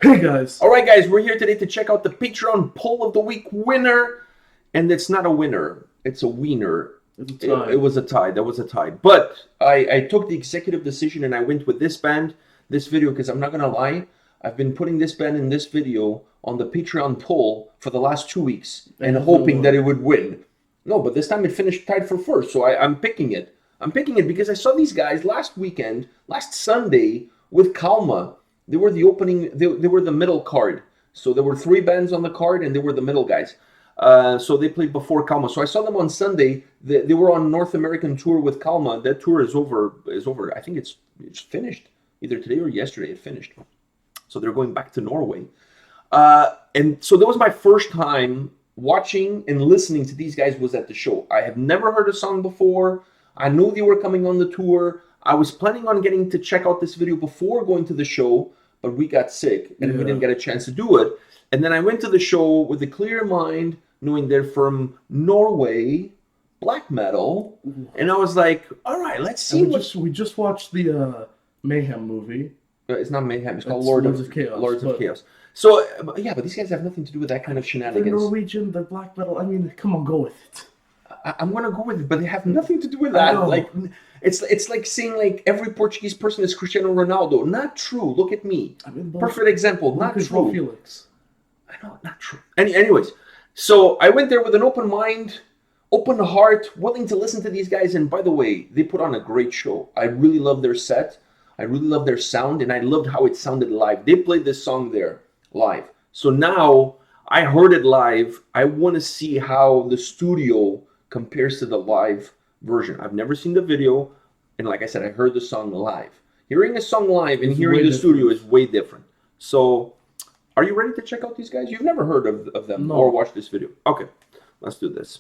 Hey guys! Alright guys, we're here today to check out the Patreon poll of the week winner. And it's not a winner, it's a wiener. It's a tie. It was a tie, that was a tie. But I took the executive decision and I went with this band, this video, because I'm not going to lie. I've been putting this band in this video on the Patreon poll for the last 2 weeks and hoping that it would win. No, but this time it finished tied for first, so I'm picking it. I'm picking it because I saw these guys last weekend, last Sunday, with Kalma. They were the opening, they were the middle card. So there were 3 bands on the card and they were the middle guys. So they played before Kalma. So I saw them on Sunday. They were on North American tour with Kalma. That tour is over. I think it's finished. Either today or yesterday it finished. So they're going back to Norway. And so that was my first time watching and listening to these guys was at the show. I have never heard a song before. I knew they were coming on the tour. I was planning on getting to check out this video before going to the show, but we got sick and we didn't get a chance to do it. And then I went to the show with a clear mind, knowing they're from Norway, black metal, and I was like, all right, let's see we just watched the Mayhem movie. It's not Mayhem, it's called Lords of Chaos. Lords of Chaos. So, yeah, but these guys have nothing to do with that kind of shenanigans. They're Norwegian, they're black metal. I mean, come on, go with it. I'm gonna go with it, but they have nothing to do with that. Like, it's like saying like every Portuguese person is Cristiano Ronaldo. Not true. Look at me. I mean, perfect example. Not true. Felix. I know, not true. Anyways, so I went there with an open mind, open heart, willing to listen to these guys. And by the way, they put on a great show. I really love their set. I really love their sound, and I loved how it sounded live. They played this song there live. So now I heard it live. I want to see how the studio compares to the live version. I've never seen the video, and like I said, I heard the song live. Hearing a song live and hearing the studio is way different. So, are you ready to check out these guys? You've never heard of them or watched this video. Okay, let's do this.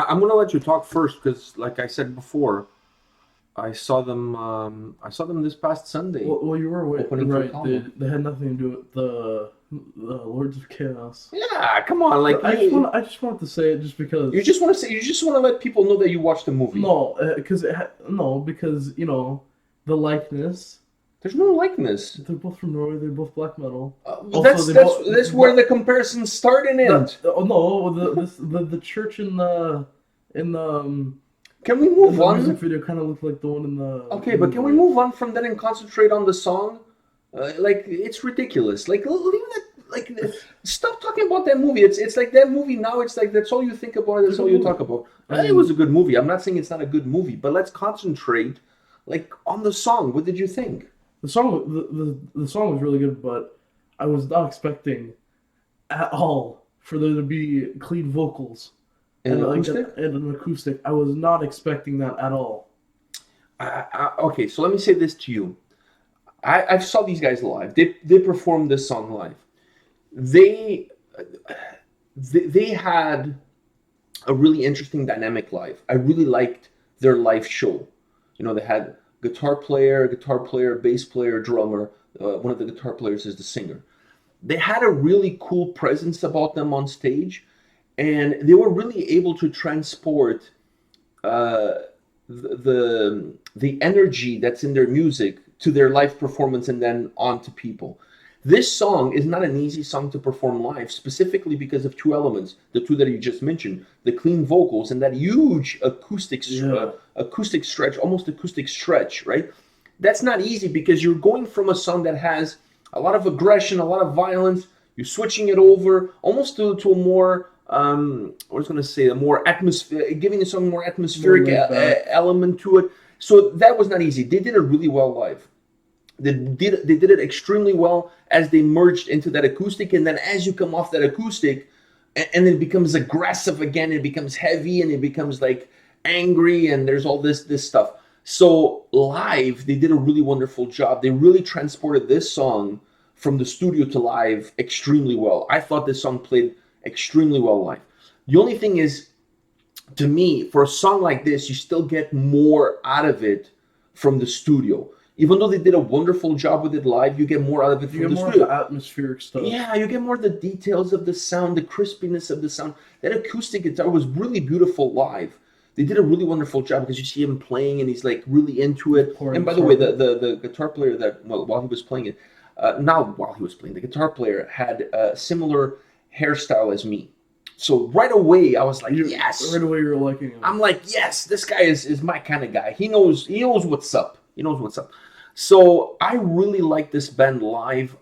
I'm gonna let you talk first because, like I said before, I saw them. I saw them this past Sunday. Well, you were Opening for right. Kamelot. They had nothing to do with the Lords of Chaos. Yeah, come on, like I just wanted to say it just because you just want to say, you just want to let people know that you watched the movie. no, because you know the likeness. There's no likeness. They're both from Norway. They're both black metal. That's where the comparison started and end. The church in the Can we move the on? music video kind of looked like the one in the. Okay, but can we move on from that and concentrate on the song? Like, it's ridiculous. Like, leave that. Like, stop talking about that movie. It's like that movie now. It's like that's all you think about. That's all you talk about. It was a good movie. I'm not saying it's not a good movie, but let's concentrate, like, on the song. What did you think? The song was really good, but I was not expecting at all for there to be clean vocals And an acoustic. I was not expecting that at all. Okay, so let me say this to you. I saw these guys live. They performed this song live. They had a really interesting dynamic live. I really liked their live show. You know, they had guitar player, bass player, drummer. One of the guitar players is the singer. They had a really cool presence about them on stage, and they were really able to transport the energy that's in their music to their live performance and then on to people. This song is not an easy song to perform live, specifically because of two elements, the two that you just mentioned, the clean vocals and that huge acoustic stretch, almost acoustic stretch, right? That's not easy because you're going from a song that has a lot of aggression, a lot of violence, you're switching it over almost to a more, I was going to say, a more atmosphere, giving the song more atmospheric element to it. So that was not easy. They did it really well live. They did it extremely well as they merged into that acoustic, and then as you come off that acoustic, and it becomes aggressive again, it becomes heavy, and it becomes like angry, and there's all this stuff. So live, they did a really wonderful job. They really transported this song from the studio to live extremely well. I thought this song played extremely well live. The only thing is, to me, for a song like this, you still get more out of it from the studio. Even though they did a wonderful job with it live, you get more out of it from the studio. You get more of the atmospheric stuff. Yeah, you get more of the details of the sound, the crispiness of the sound. That acoustic guitar was really beautiful live. They did a really wonderful job because you see him playing and he's like really into it. And by the way, the guitar player that, while he was playing it, the guitar player had a similar hairstyle as me. So right away, I was like, yes. Right away, you're liking him. I'm like, yes, this guy is my kind of guy. He knows what's up. He knows what's up. So I really like this band live.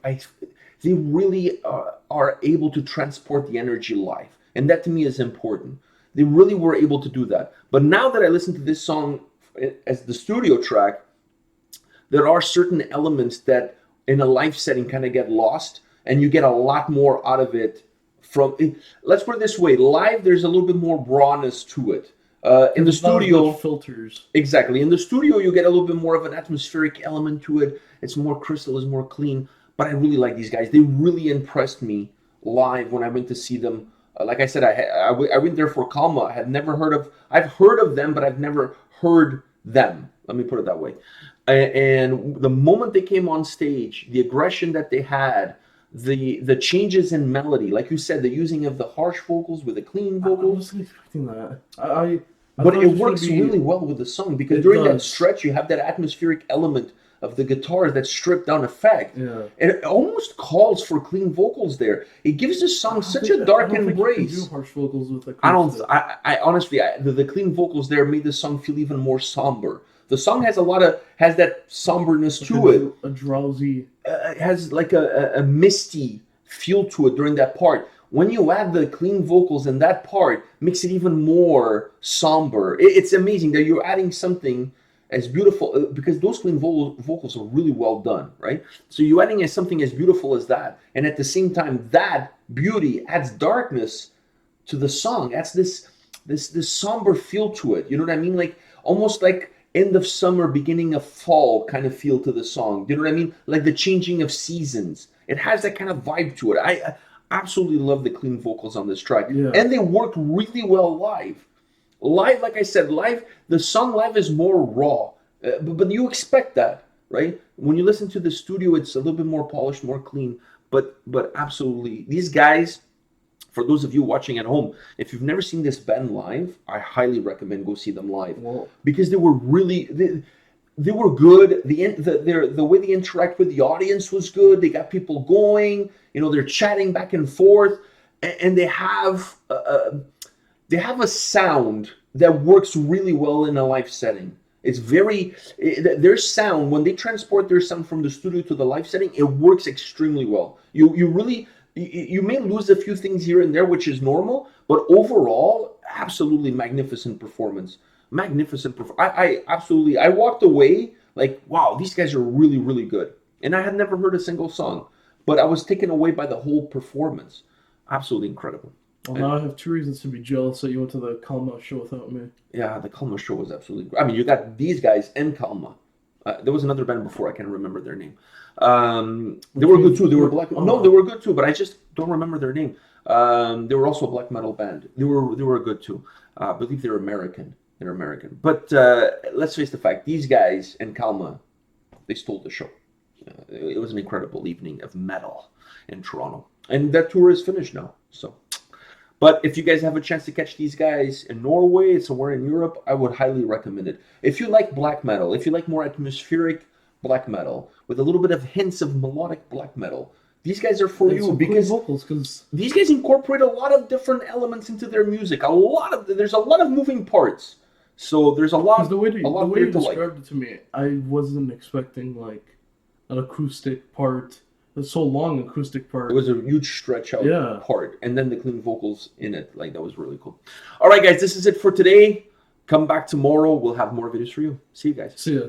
They really are able to transport the energy live. And that to me is important. They really were able to do that. But now that I listen to this song as the studio track, there are certain elements that in a live setting kind of get lost, and you get a lot more out of it from it. Let's put it this way. Live, there's a little bit more rawness to it. In the studio, filters. Exactly. In the studio, you get a little bit more of an atmospheric element to it. It's more crystal, it's more clean. But I really like these guys. They really impressed me live when I went to see them. Like I said, I went there for Kalma. I've heard of them, but I've never heard them. Let me put it that way. And the moment they came on stage, the aggression that they had, the changes in melody, like you said, the using of the harsh vocals with the clean vocals. I wasn't expecting that. But it works really well with the song because during that stretch, you have that atmospheric element of the guitars, that stripped down effect. Yeah. And it almost calls for clean vocals there. It gives the song such a dark embrace. You can do harsh vocals with I honestly, the clean vocals there made the song feel even more somber. The song has has that somberness to it. A drowsy. It has like a misty feel to it during that part. When you add the clean vocals in that part, makes it even more somber. It's amazing that you're adding something as beautiful, because those clean vocals are really well done, right? So you're adding something as beautiful as that, and at the same time, that beauty adds darkness to the song. Adds this somber feel to it. You know what I mean? Like almost like end of summer, beginning of fall kind of feel to the song. You know what I mean? Like the changing of seasons. It has that kind of vibe to it. I absolutely love the clean vocals on this track, and they work really well live. Live, like I said, live, the song live is more raw, but you expect that, right? When you listen to the studio, it's a little bit more polished, more clean, but absolutely, these guys, for those of you watching at home, if you've never seen this band live, I highly recommend go see them live. Whoa. Because they were really, they were good. The way they interact with the audience was good. They got people going. You know, they're chatting back and forth, and they have a sound that works really well in a live setting. It's their sound, when they transport their sound from the studio to the live setting, it works extremely well. You may lose a few things here and there, which is normal, but overall, absolutely magnificent performance. I walked away like, wow, these guys are really, really good. And I had never heard a single song, but I was taken away by the whole performance. Absolutely incredible. Well, now I have 2 reasons to be jealous that you went to the Kamelot show without me. Yeah, the Kamelot show was absolutely great. I mean, you got these guys and Kamelot. There was another band before, I can't remember their name. They were good too. They were black. No, they were good too, but I just don't remember their name. They were also a black metal band. They were good too. I believe they're American. They're American. But let's face the fact: these guys and Kalma, they stole the show. It was an incredible evening of metal in Toronto, and that tour is finished now. So, but if you guys have a chance to catch these guys in Norway, somewhere in Europe, I would highly recommend it. If you like black metal, if you like more atmospheric black metal with a little bit of hints of melodic black metal, these guys are for you, because vocals, these guys incorporate a lot of different elements into their music. There's a lot of moving parts. So there's a lot. The way you described it to me, I wasn't expecting like an acoustic part. It's so long acoustic part. It was a huge stretch out part, and then the clean vocals in it. Like, that was really cool. All right, guys, this is it for today. Come back tomorrow. We'll have more videos for you. See you guys. See ya.